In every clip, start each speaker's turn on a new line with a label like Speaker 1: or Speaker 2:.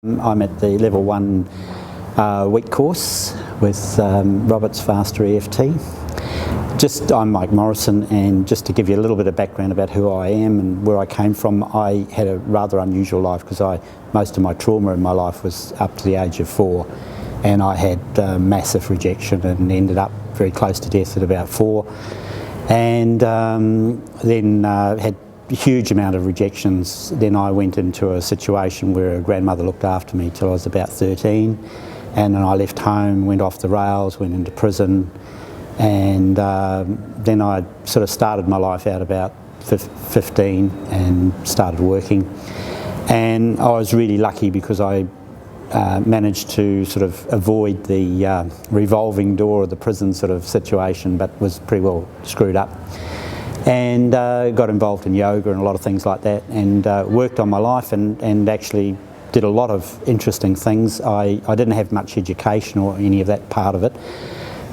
Speaker 1: I'm at the level 1 week course with Robert's FasterEFT. I'm Mike Morrison, and just to give you a little bit of background about who I am and where I came from, I had a rather unusual life because most of my trauma in my life was up to the age of 4, and I had massive rejection and ended up very close to death at about 4, and then had a huge amount of rejections. Then I went into a situation where a grandmother looked after me till I was about 13, and then I left home, went off the rails, went into prison, and then I sort of started my life out about 15 and started working. And I was really lucky because I managed to sort of avoid the revolving door of the prison sort of situation, but was pretty well screwed up. And got involved in yoga and a lot of things like that, and worked on my life and actually did a lot of interesting things. I didn't have much education or any of that part of it,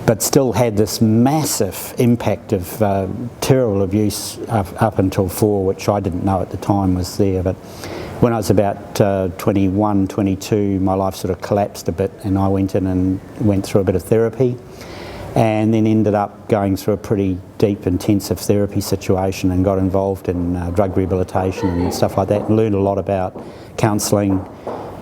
Speaker 1: but still had this massive impact of terrible abuse up until 4, which I didn't know at the time was there. But when I was about 21, 22, my life sort of collapsed a bit, and I went in and went through a bit of therapy, and then ended up going through a pretty deep, intensive therapy situation and got involved in drug rehabilitation and stuff like that, and learned a lot about counselling,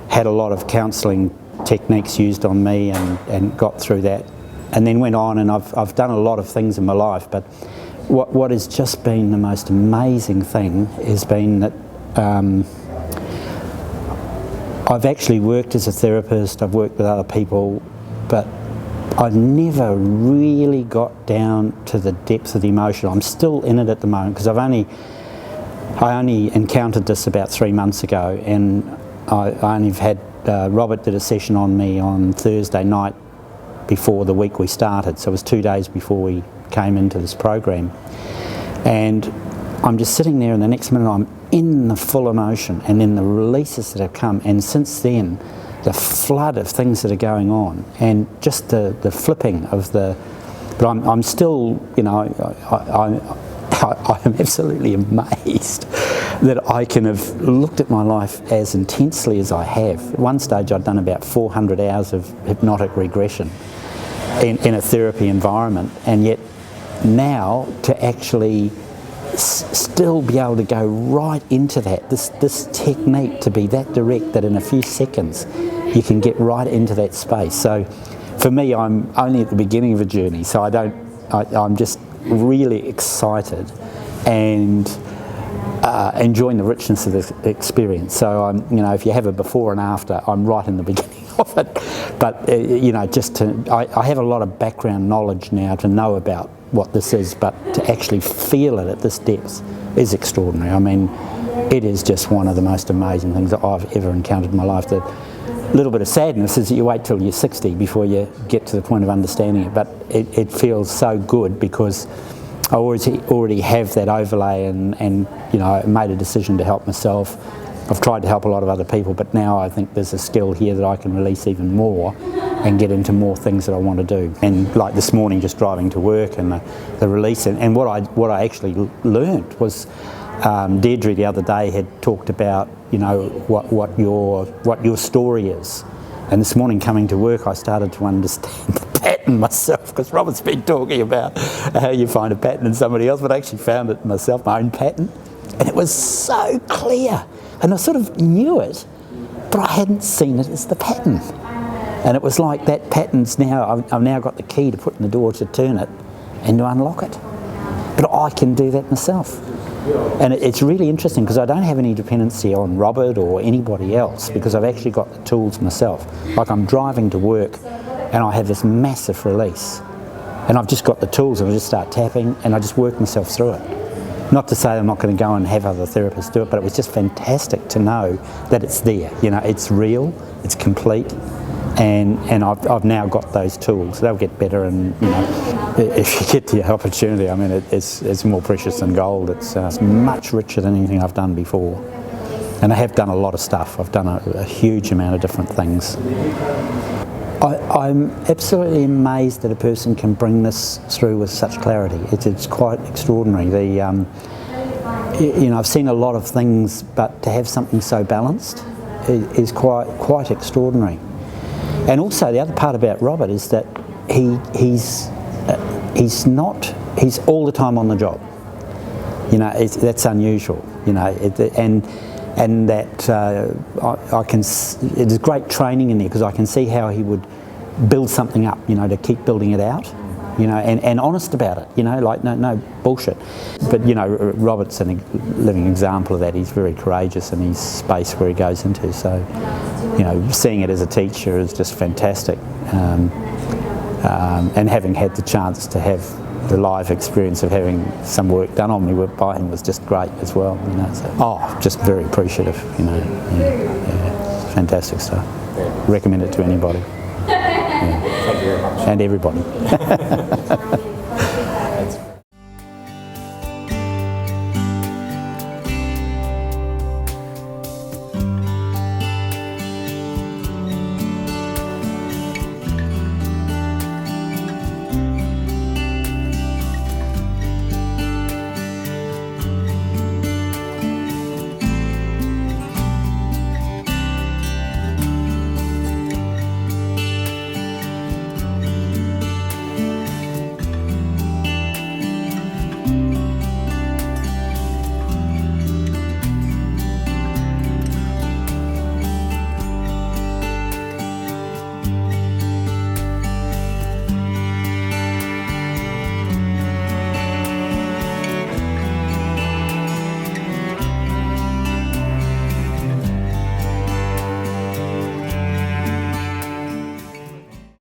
Speaker 1: had a lot of counselling techniques used on me, and got through that. And then went on, and I've done a lot of things in my life, but what has just been the most amazing thing has been that I've actually worked as a therapist, I've worked with other people, but I've never really got down to the depth of the emotion. I'm still in it at the moment because I only encountered this about 3 months ago, and I only had Robert did a session on me on Thursday night before the week we started, so it was 2 days before we came into this program. And I'm just sitting there, and the next minute I'm in the full emotion, and then the releases that have come, and since then the flood of things that are going on, and just the flipping of the. But I'm still, you know, I'm absolutely amazed that I can have looked at my life as intensely as I have. At one stage I'd done about 400 hours of hypnotic regression in a therapy environment, and yet now to actually still be able to go right into that, this technique to be that direct that in a few seconds you can get right into that space. So for me, I'm only at the beginning of a journey, so I'm just really excited and enjoying the richness of this experience. So if you have a before and after, I'm right in the beginning of it. But I have a lot of background knowledge now to know about what this is, but to actually feel it at this depth is extraordinary. I mean, it is just one of the most amazing things that I've ever encountered in my life. The little bit of sadness is that you wait till you're 60 before you get to the point of understanding it, but it feels so good because I already have that overlay, and I made a decision to help myself. I've tried to help a lot of other people, but now I think there's a skill here that I can release even more and get into more things that I want to do. And like this morning, just driving to work and the release, and what I actually learned was Deirdre the other day had talked about what your story is, and this morning coming to work I started to understand the pattern myself, because Robert's been talking about how you find a pattern in somebody else, but I actually found it myself, my own pattern, and it was so clear, and I sort of knew it, but I hadn't seen it as the pattern. And it was like that pattern's now, I've now got the key to put in the door to turn it and to unlock it. But I can do that myself. And it's really interesting because I don't have any dependency on Robert or anybody else, because I've actually got the tools myself. Like I'm driving to work and I have this massive release. And I've just got the tools, and I just start tapping and I just work myself through it. Not to say I'm not going to go and have other therapists do it, but it was just fantastic to know that it's there. It's real, it's complete. And I've now got those tools. They'll get better, and if you get the opportunity, I mean, it's more precious than gold. It's much richer than anything I've done before. And I have done a lot of stuff. I've done a huge amount of different things. I'm absolutely amazed that a person can bring this through with such clarity. It's quite extraordinary. I've seen a lot of things, but to have something so balanced is quite extraordinary. And also the other part about Robert is that he's all the time on the job. You know, that's unusual. You know, and that there's great training in there, because I can see how he would build something up, you know, to keep building it out, you know, and honest about it, you know, like no bullshit. But, you know, Robert's a living example of that. He's very courageous in his space where he goes into, so, you know, seeing it as a teacher is just fantastic. And having had the chance to have the live experience of having some work done on me by him was just great as well, you know. So, just very appreciative, you know. Yeah, fantastic stuff. Recommend it to anybody. Yeah.
Speaker 2: Thank you very much.
Speaker 1: And everybody.